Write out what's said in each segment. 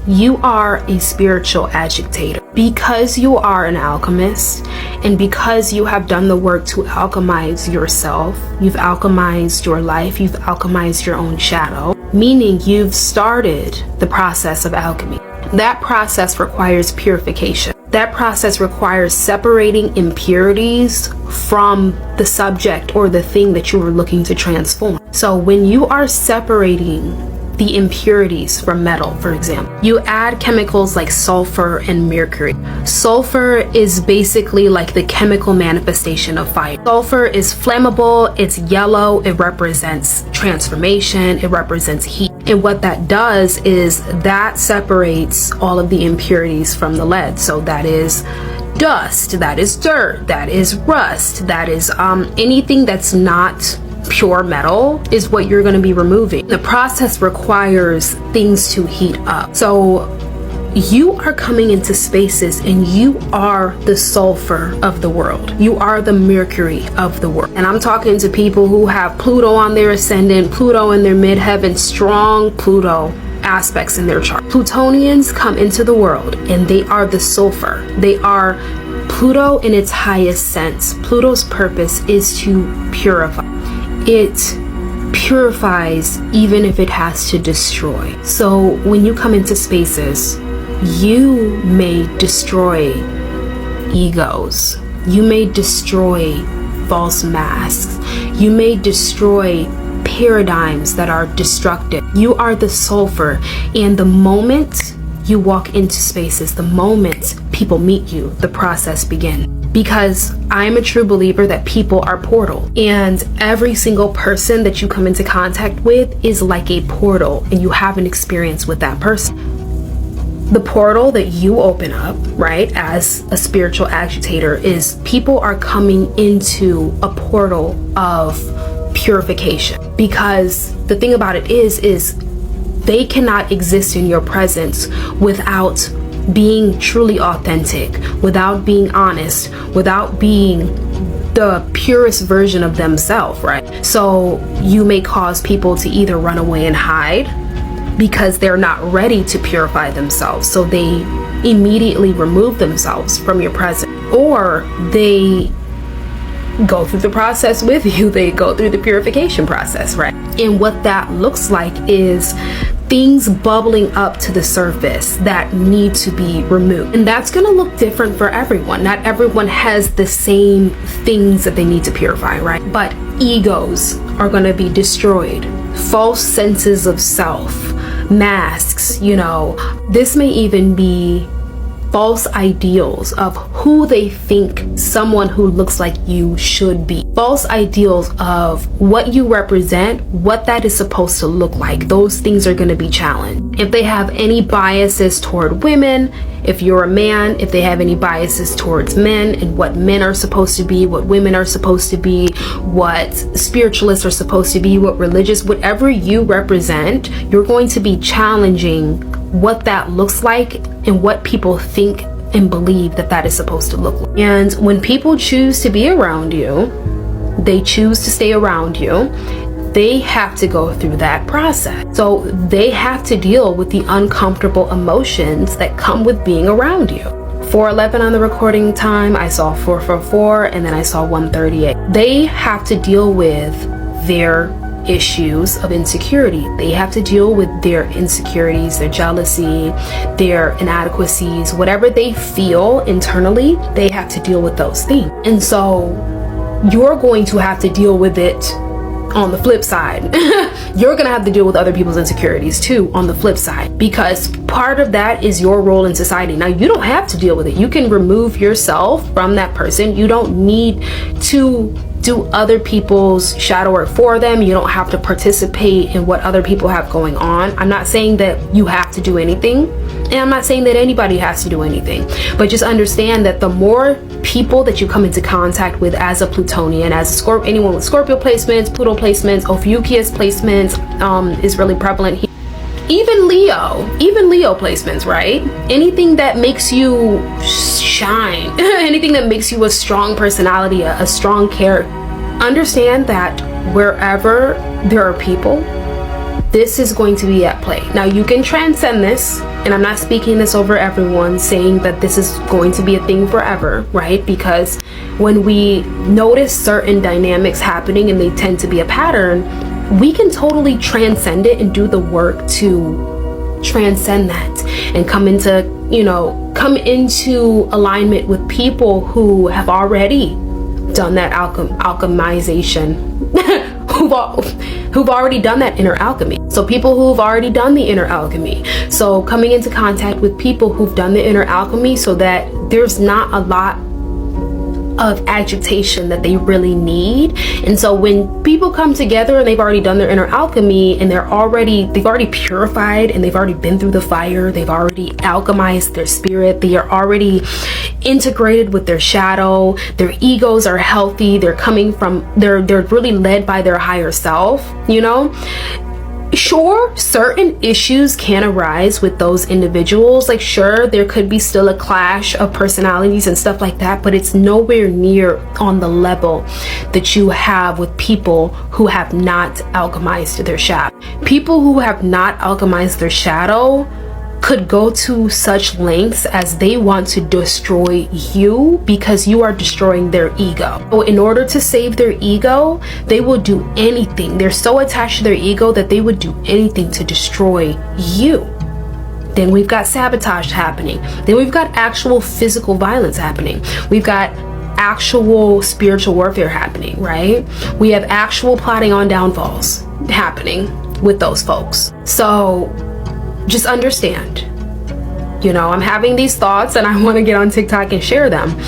You are a spiritual agitator. Because you are an alchemist, and because you have done the work to alchemize yourself, you've alchemized your life, you've alchemized your own shadow, meaning you've started the process of alchemy. That process requires purification. That process requires separating impurities from the subject or the thing that you were looking to transform. So when you are separating the impurities from metal, for example, you add chemicals like sulfur and mercury. Sulfur is basically like the chemical manifestation of fire. Sulfur is flammable, it's yellow, it represents transformation, it represents heat. And what that does is that separates all of the impurities from the lead. So that is dust, that is dirt, that is rust, that is anything that's not pure metal is what you're going to be removing. The process requires things to heat up. So you are coming into spaces and you are the sulfur of the world. You are the mercury of the world. And I'm talking to people who have Pluto on their ascendant, Pluto in their midheaven, strong Pluto aspects in their chart. Plutonians come into the world and they are the sulfur. They are Pluto in its highest sense. Pluto's purpose is to purify. It purifies even if it has to destroy. So when you come into spaces, you may destroy egos. You may destroy false masks. You may destroy paradigms that are destructive. You are the sulfur, and the moment you walk into spaces, the moment people meet you, the process begins. Because I'm a true believer that people are portal, and every single person that you come into contact with is like a portal, and you have an experience with that person. The portal that you open up, right, as a spiritual agitator is people are coming into a portal of purification. Because the thing about it is they cannot exist in your presence without being truly authentic, without being honest, without being the purest version of themselves, right? So you may cause people to either run away and hide because they're not ready to purify themselves, so they immediately remove themselves from your presence, or they go through the process with you. They go through the purification process, right? And what that looks like is things bubbling up to the surface that need to be removed. And that's going to look different for everyone. Not everyone has the same things that they need to purify, right? But egos are going to be destroyed. False senses of self, masks, this may even be false ideals of who they think someone who looks like you should be. False ideals of what you represent, what that is supposed to look like. Those things are going to be challenged. If they have any biases toward women, if you're a man, if they have any biases towards men and what men are supposed to be, what women are supposed to be, what spiritualists are supposed to be, what religious, whatever you represent, you're going to be challenging what that looks like and what people think and believe that is supposed to look like. And when people choose to be around you, they choose to stay around you, they have to go through that process. So they have to deal with the uncomfortable emotions that come with being around you. 411 on the recording time, I saw 444, and then I saw 138. They have to deal with their issues of insecurity. They have to deal with their insecurities, their jealousy, their inadequacies, whatever they feel internally, they have to deal with those things. And so you're going to have to deal with it on the flip side. You're gonna have to deal with other people's insecurities too on the flip side, because part of that is your role in society. Now, you don't have to deal with it. You can remove yourself from that person. You don't need to do other people's shadow work for them. You don't have to participate in what other people have going on. I'm not saying that you have to do anything, and I'm not saying that anybody has to do anything, but just understand that the more people that you come into contact with as a Plutonian, as a Scorpio, anyone with Scorpio placements, Pluto placements, Ophiuchus placements is really prevalent here. Even Leo placements, right? Anything that makes you shine, anything that makes you a strong personality, a strong character. Understand that wherever there are people, this is going to be at play. Now, you can transcend this And I'm not speaking this over everyone, saying that this is going to be a thing forever, right? Because when we notice certain dynamics happening and they tend to be a pattern, we can totally transcend it and do the work to transcend that and come into alignment with people who have already done that alchemization, who've already done that inner alchemy. So people who've already done the inner alchemy. So coming into contact with people who've done the inner alchemy so that there's not a lot of agitation that they really need. And so when people come together and they've already done their inner alchemy and they've already purified and they've already been through the fire, they've already alchemized their spirit, they are already integrated with their shadow, their egos are healthy, they're really led by their higher self, Sure, certain issues can arise with those individuals. Like, sure, there could be still a clash of personalities and stuff like that, but it's nowhere near on the level that you have with people who have not alchemized their shadow. People who have not alchemized their shadow could go to such lengths as they want to destroy you because you are destroying their ego. So in order to save their ego, they will do anything. They're so attached to their ego that they would do anything to destroy you. Then we've got sabotage happening. Then we've got actual physical violence happening. We've got actual spiritual warfare happening, right? We have actual plotting on downfalls happening with those folks. So just understand, I'm having these thoughts and I want to get on TikTok and share them.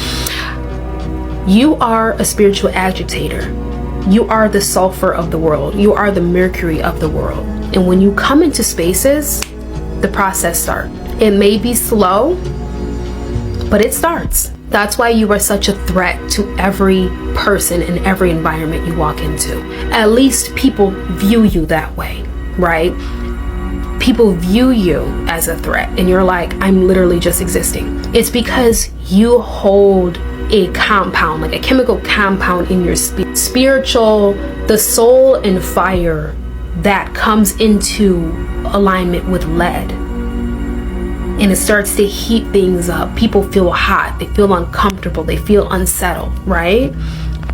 You are a spiritual agitator. You are the sulfur of the world. You are the Mercury of the world. And when you come into spaces, the process starts. It may be slow, but it starts. That's why you are such a threat to every person in every environment you walk into. At least people view you that way, right? People view you as a threat and you're like, I'm literally just existing. It's because you hold a compound, like a chemical compound in your spiritual, the soul and fire that comes into alignment with lead. And it starts to heat things up. People feel hot, they feel uncomfortable, they feel unsettled, right?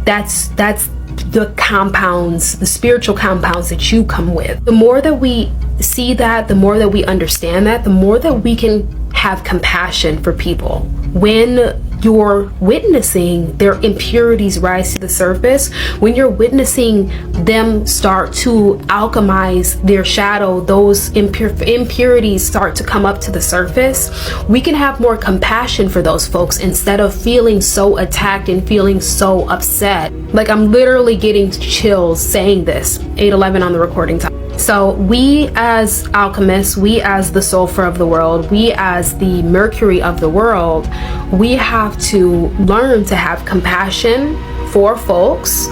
That's the compounds, the spiritual compounds that you come with. The more that we see that, the more that we understand that, the more that we can have compassion for people. When you're witnessing their impurities rise to the surface, when you're witnessing them start to alchemize their shadow, those impurities start to come up to the surface, we can have more compassion for those folks instead of feeling so attacked and feeling so upset. Like, I'm literally getting chills saying this. 8:11 on the recording time. So we as alchemists, we as the sulfur of the world, we as the Mercury of the world, we have to learn to have compassion for folks,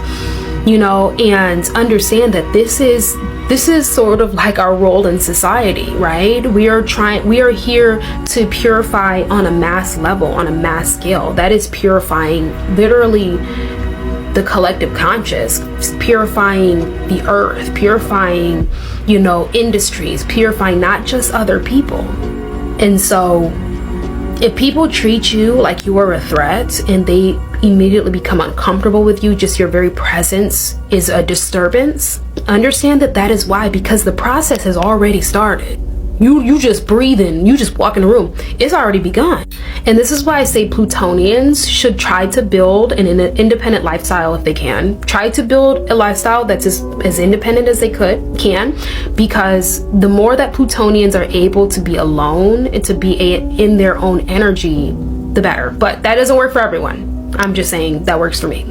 and understand that this is sort of like our role in society, right? We are here to purify on a mass level, on a mass scale. That is purifying literally the collective conscious, purifying the earth, purifying, industries, purifying not just other people. And so if people treat you like you are a threat and they immediately become uncomfortable with you, just your very presence is a disturbance, understand that is why, because the process has already started. You just breathe in, you just walk in the room, it's already begun. And this is why I say Plutonians should try to build an independent lifestyle if they can. Try to build a lifestyle that's as independent as they can, because the more that Plutonians are able to be alone and to be in their own energy, the better. But that doesn't work for everyone. I'm just saying that works for me.